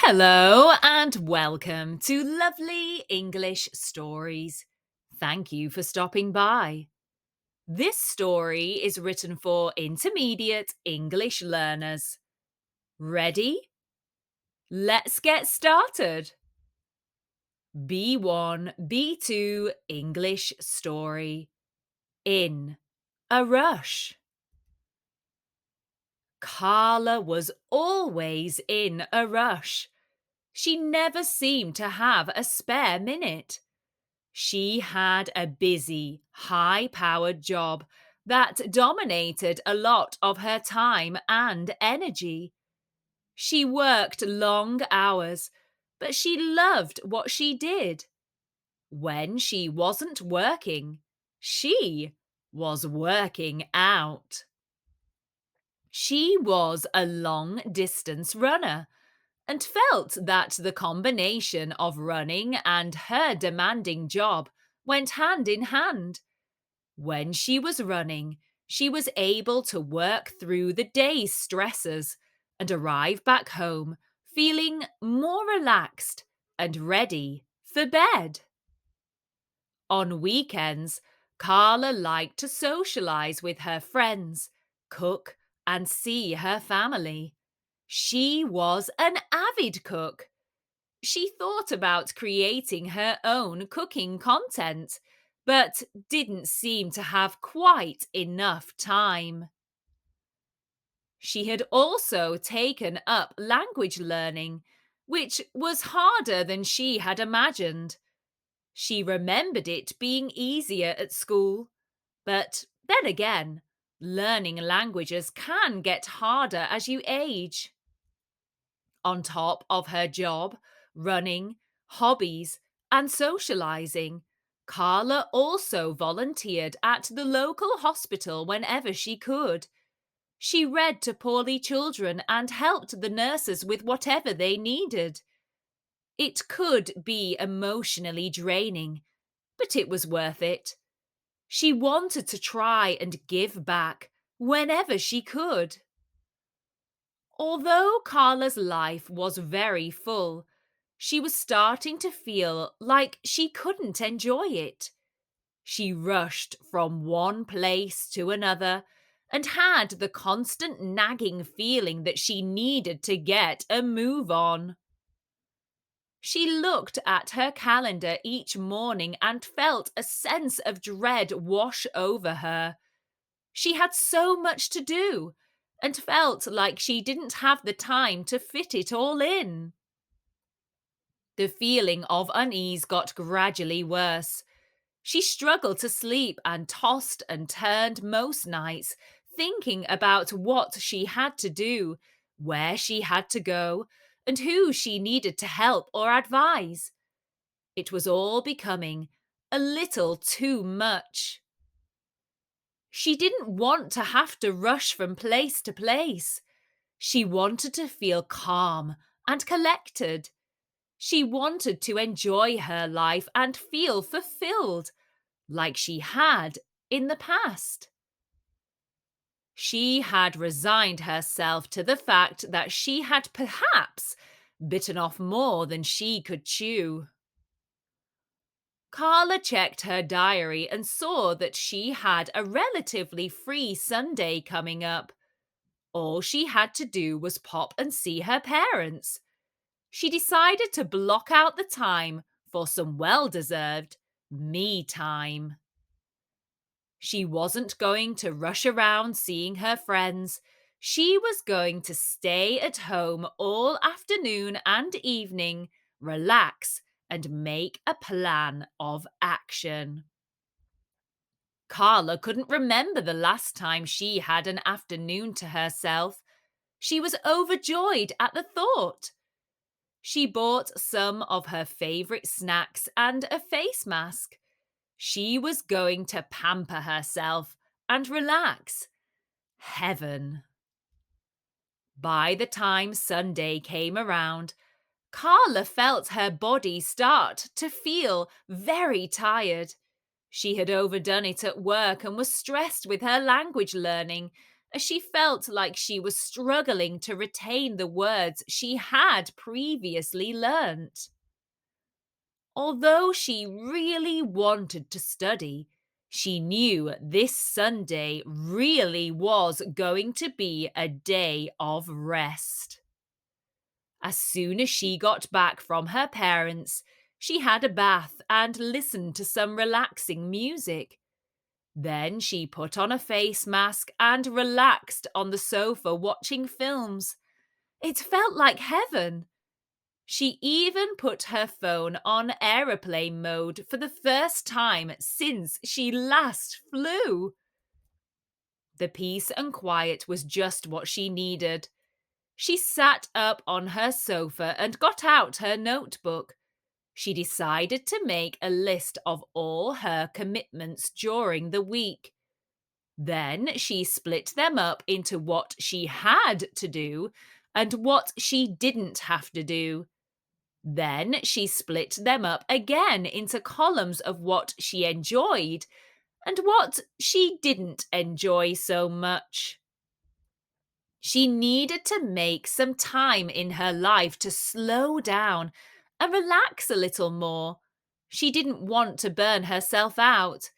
Hello and welcome to Lovely English Stories. Thank you for stopping by. This story is written for intermediate English learners. Ready? Let's get started. B1, B2 English story. In a rush. Carla was always in a rush. She never seemed to have a spare minute. She had a busy, high-powered job that dominated a lot of her time and energy. She worked long hours, but she loved what she did. When she wasn't working, she was working out. She was a long-distance runner and felt that the combination of running and her demanding job went hand in hand. When she was running, she was able to work through the day's stresses and arrive back home feeling more relaxed and ready for bed. On weekends, Carla liked to socialize with her friends, cook, and see her family. She was an avid cook. She thought about creating her own cooking content, but didn't seem to have quite enough time. She had also taken up language learning, which was harder than she had imagined. She remembered it being easier at school, but then again, learning languages can get harder as you age. On top of her job, running, hobbies, and socializing, Carla also volunteered at the local hospital whenever she could. She read to poorly children and helped the nurses with whatever they needed. It could be emotionally draining, but it was worth it. She wanted to try and give back whenever she could. Although Carla's life was very full, she was starting to feel like she couldn't enjoy it. She rushed from one place to another and had the constant nagging feeling that she needed to get a move on. She looked at her calendar each morning and felt a sense of dread wash over her. She had so much to do and felt like she didn't have the time to fit it all in. The feeling of unease got gradually worse. She struggled to sleep and tossed and turned most nights, thinking about what she had to do, where she had to go, and who she needed to help or advise. It was all becoming a little too much. She didn't want to have to rush from place to place. She wanted to feel calm and collected. She wanted to enjoy her life and feel fulfilled, like she had in the past. She had resigned herself to the fact that she had perhaps bitten off more than she could chew. Carla checked her diary and saw that she had a relatively free Sunday coming up. All she had to do was pop and see her parents. She decided to block out the time for some well-deserved me time. She wasn't going to rush around seeing her friends. She was going to stay at home all afternoon and evening, relax, and make a plan of action. Carla couldn't remember the last time she had an afternoon to herself. She was overjoyed at the thought. She bought some of her favorite snacks and a face mask. She was going to pamper herself and relax. Heaven. By the time Sunday came around, Carla felt her body start to feel very tired. She had overdone it at work and was stressed with her language learning, as she felt like she was struggling to retain the words she had previously learnt. Although she really wanted to study, she knew this Sunday really was going to be a day of rest. As soon as she got back from her parents, she had a bath and listened to some relaxing music. Then she put on a face mask and relaxed on the sofa watching films. It felt like heaven. She even put her phone on aeroplane mode for the first time since she last flew. The peace and quiet was just what she needed. She sat up on her sofa and got out her notebook. She decided to make a list of all her commitments during the week. Then she split them up into what she had to do and what she didn't have to do. Then she split them up again into columns of what she enjoyed and what she didn't enjoy so much. She needed to make some time in her life to slow down and relax a little more. She didn't want to burn herself out.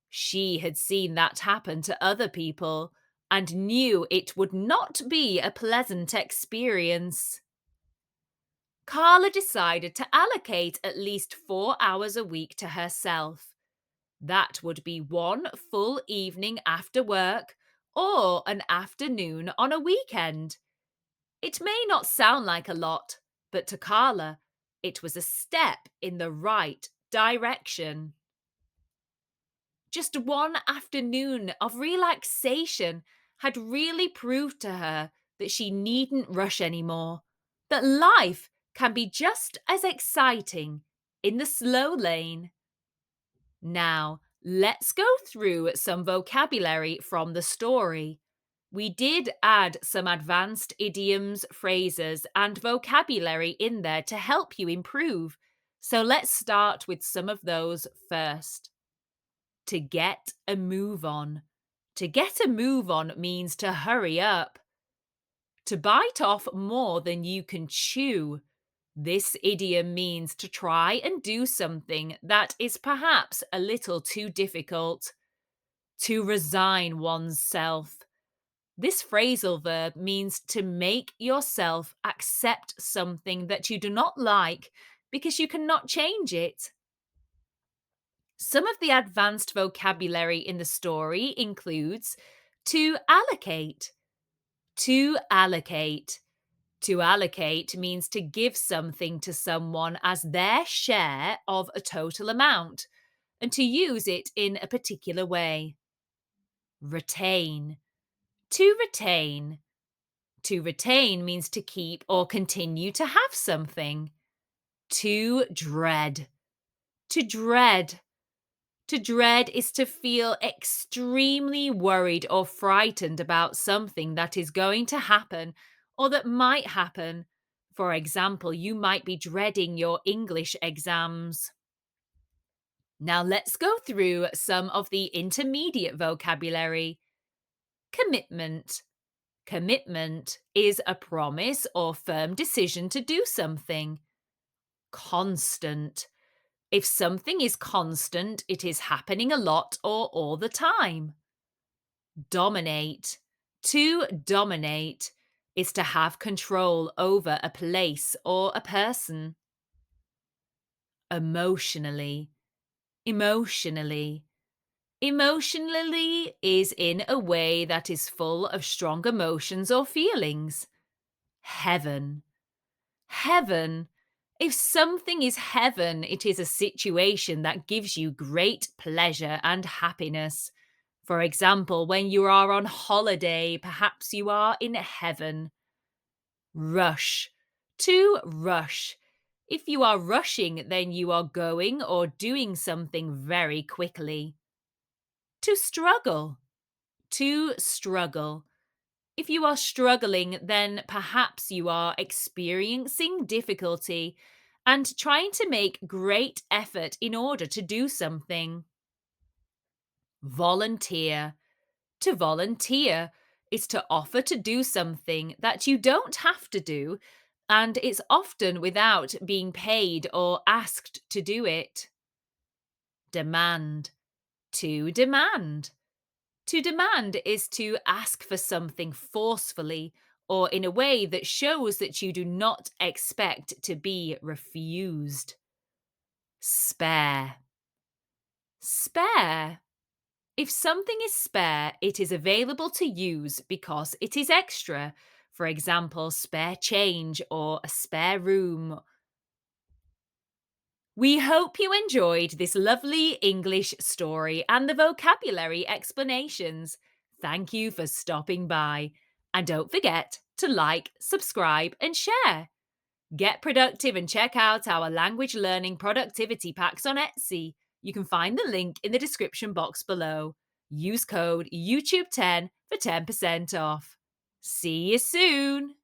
She had seen that happen to other people and knew it would not be a pleasant experience. Carla decided to allocate at least 4 hours a week to herself. That would be one full evening after work or an afternoon on a weekend. It may not sound like a lot, but to Carla, it was a step in the right direction. Just one afternoon of relaxation had really proved to her that she needn't rush anymore, that life can be just as exciting in the slow lane. Now, let's go through some vocabulary from the story. We did add some advanced idioms, phrases, and vocabulary in there to help you improve. So let's start with some of those first. To get a move on. To get a move on means to hurry up. To bite off more than you can chew. This idiom means to try and do something that is perhaps a little too difficult. To resign oneself. This phrasal verb means to make yourself accept something that you do not like because you cannot change it. Some of the advanced vocabulary in the story includes to allocate. To allocate. To allocate means to give something to someone as their share of a total amount and to use it in a particular way. Retain. To retain. To retain means to keep or continue to have something. To dread. To dread. To dread is to feel extremely worried or frightened about something that is going to happen or that might happen. For example, you might be dreading your English exams. Now let's go through some of the intermediate vocabulary. Commitment. Commitment is a promise or firm decision to do something. Constant. If something is constant, it is happening a lot or all the time. Dominate. To dominate is to have control over a place or a person. Emotionally. Emotionally. Emotionally is in a way that is full of strong emotions or feelings. Heaven. Heaven. If something is heaven, it is a situation that gives you great pleasure and happiness. For example, when you are on holiday, perhaps you are in heaven. Rush. To rush. If you are rushing, then you are going or doing something very quickly. To struggle. To struggle. If you are struggling, then perhaps you are experiencing difficulty and trying to make great effort in order to do something. Volunteer. To volunteer is to offer to do something that you don't have to do, and it's often without being paid or asked to do it. Demand. To demand. To demand is to ask for something forcefully or in a way that shows that you do not expect to be refused. Spare. Spare. If something is spare, it is available to use because it is extra. For example, spare change or a spare room. We hope you enjoyed this lovely English story and the vocabulary explanations. Thank you for stopping by. And don't forget to like, subscribe, and share. Get productive and check out our language learning productivity packs on Etsy. You can find the link in the description box below. Use code YouTube10 for 10% off. See you soon!